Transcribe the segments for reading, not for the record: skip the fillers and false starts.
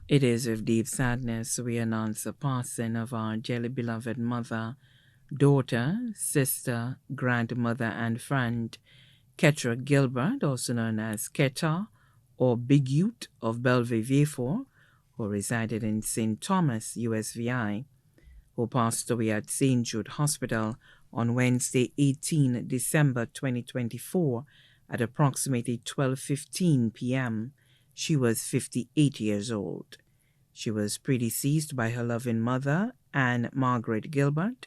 It is with deep sadness we announce the passing of our dearly beloved mother, daughter, sister, grandmother, and friend, Ketra Gilbert, also known as Keta or Big Ute of Bellevue, Vieux, who resided in St. Thomas, USVI, who passed away at St. Jude Hospital on Wednesday, 18 December 2024 at approximately 12:15 p.m. She was 58 years old. She was predeceased by her loving mother, Anne Margaret Gilbert,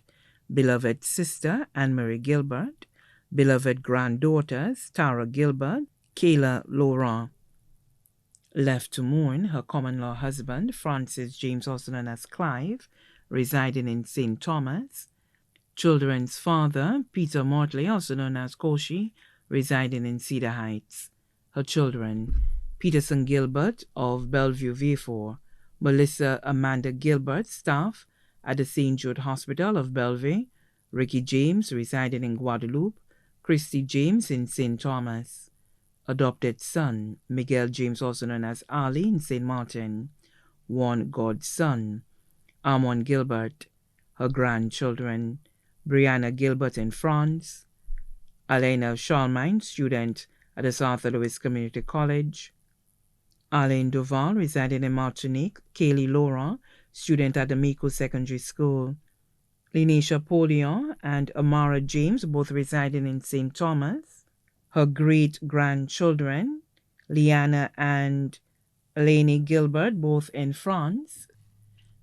beloved sister, Anne Marie Gilbert, beloved granddaughters, Tara Gilbert, Kayla Laurent. Left to mourn her common law husband, Francis James, also known as Clive, residing in St. Thomas. Children's father, Peter Mortley, also known as Koshi, residing in Cedar Heights. Her children, Peterson Gilbert of Bellevue, Vieux, Melissa Amanda Gilbert, staff at the St. Jude Hospital of Bellevue, Ricky James, residing in Guadeloupe, Christy James in St. Thomas. Adopted son, Miguel James, also known as Ali, in St. Martin. One godson, Armand Gilbert. Her grandchildren, Brianna Gilbert in France, Elena Charlemagne, student at the South Louis Community College, Alain Duval, residing in Martinique, Kaylee Laurent, student at the Miko Secondary School, Linisha Polion and Amara James, both residing in St. Thomas. Her great-grandchildren, Liana and Eleni Gilbert, both in France.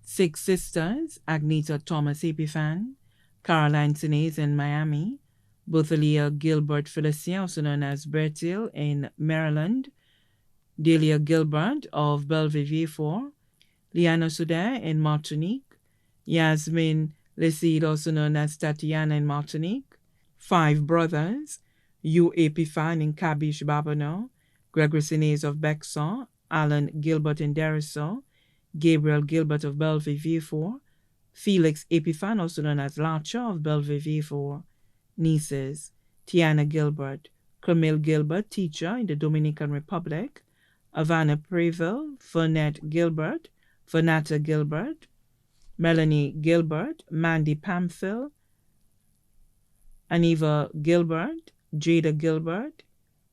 6 sisters, Agneta Thomas Epiphan, Caroline Sinez in Miami, Bothalia Gilbert Felicia, also known as Bertil, in Maryland, Delia Gilbert of Bellevue, Vieux, Liana Souder in Martinique, Yasmin Lecide, also known as Tatiana in Martinique, 5 brothers, Hugh Epiphan in Cabiche Babonneau, Gregory Sinez of Bexar, Alan Gilbert in Derisseau, Gabriel Gilbert of Bellevue, Vieux, Felix Epiphan, also known as Lacha of Bellevue, Vieux, nieces, Tiana Gilbert, Camille Gilbert, teacher in the Dominican Republic, Havana Preville, Fernette Gilbert, Fernata Gilbert, Melanie Gilbert, Mandy Pamphil, Aniva Gilbert, Jada Gilbert,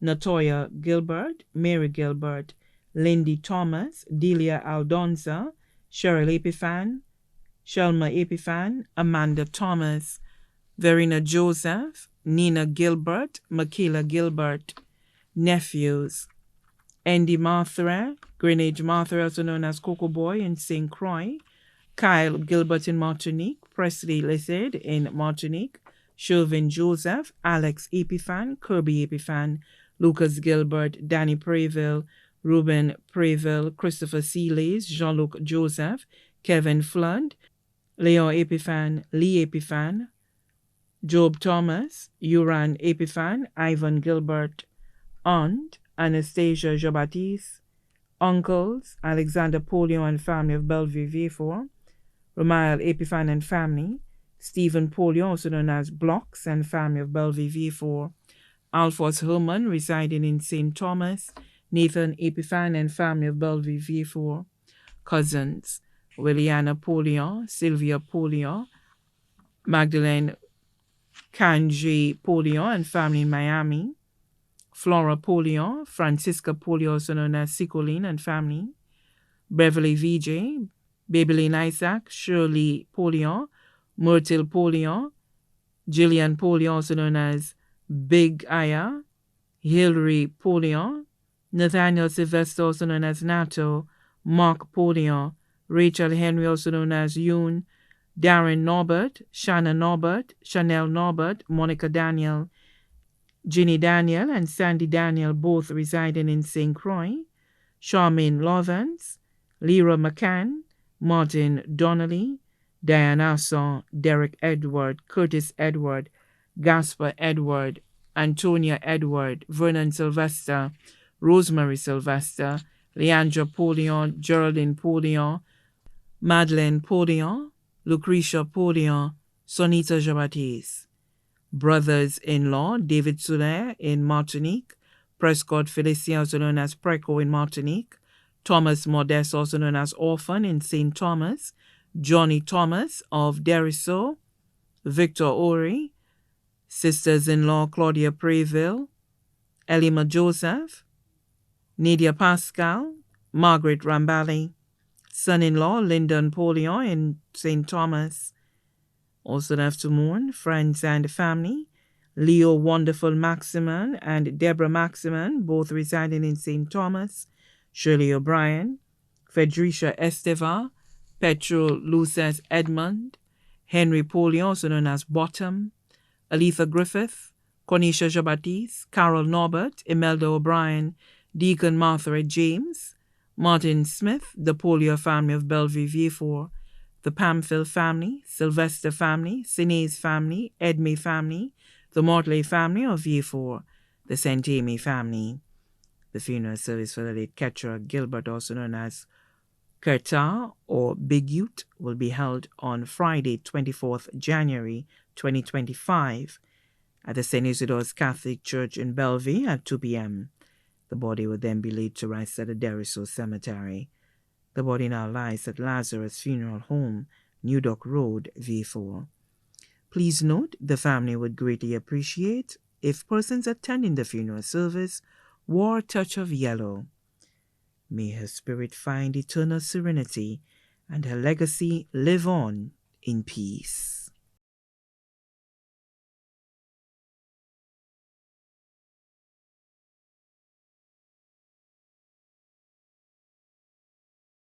Natoya Gilbert, Mary Gilbert, Lindy Thomas, Delia Aldonza, Cheryl Epiphan, Shelma Epiphan, Amanda Thomas, Verena Joseph, Nina Gilbert, Michaela Gilbert, Nephews, Andy Martha, Greenage Martha, also known as Coco Boy in St. Croix, Kyle Gilbert in Martinique, Presley Lizard in Martinique, Chauvin Joseph, Alex Epiphan, Kirby Epiphan, Lucas Gilbert, Danny Preville, Ruben Preville, Christopher Seelys, Jean-Luc Joseph, Kevin Flood, Leon Epiphan, Lee Epiphan, Job Thomas, Uran Epiphan, Ivan Gilbert, Aunt, Anastasia Jobatis, Uncles, Alexander Polion and family of Bellevue, Vieux, Romael Epiphan and family, Stephen Polion, also known as Blocks and family of Bellevue, Vieux, Alphonse Herman, residing in St. Thomas, Nathan Epiphan and family of Bellevue, Vieux, cousins, Williana Polion, Sylvia Polion, Magdalene Kanji Polion and family in Miami, Flora Polion, Francisca Polion, also known as Sicoline and family, Beverly VJ, Babylene Isaac, Shirley Polion, Myrtle Polion, Jillian Polion, also known as Big Aya, Hilary Polion, Nathaniel Sylvester, also known as Nato, Mark Polion, Rachel Henry, also known as Yoon, Darren Norbert, Shanna Norbert, Chanel Norbert, Monica Daniel, Ginny Daniel and Sandy Daniel, both residing in St. Croix, Charmaine Lawrence, Lyra McCann, Martin Donnelly, Diane Asson, Derek Edward, Curtis Edward, Gaspar Edward, Antonia Edward, Vernon Sylvester, Rosemary Sylvester, Leandra Polion, Geraldine Polion, Madeleine Polion, Lucretia Polion, Sonita Jabatis. Brothers-in-law, David Soulaire in Martinique, Prescott Felicien, also known as Preco in Martinique, Thomas Modest, also known as Orphan in St. Thomas, Johnny Thomas of Deriso, Victor Ori, sisters-in-law Claudia Preville, Elima Joseph, Nadia Pascal, Margaret Rambali, son-in-law Lyndon Polion in St. Thomas. Also have to mourn friends and family, Leo Wonderful Maximan and Deborah Maximan, both residing in St. Thomas, Shirley O'Brien, Federica Esteva, Petro Luces Edmund, Henry Polion, also known as Bottom, Aletha Griffith, Cornisha Jabatis, Carol Norbert, Imelda O'Brien, Deacon Martha James, Martin Smith, the Polio family of Bellevue Vieux, the Pamphil family, Sylvester family, Sinez family, Edme family, the Mortley family of Vieux, the St. Amy family. The funeral service for the late Ketra Gilbert, also known as Ketra or Big Ute, will be held on Friday, 24th January 2025 at the St. Isidore's Catholic Church in Bellevue at 2 p.m. The body will then be laid to rest at the Deriso Cemetery. The body now lies at Lazarus Funeral Home, New Dock Road, V4. Please note, the family would greatly appreciate if persons attending the funeral service wore a touch of yellow. May her spirit find eternal serenity and her legacy live on in peace.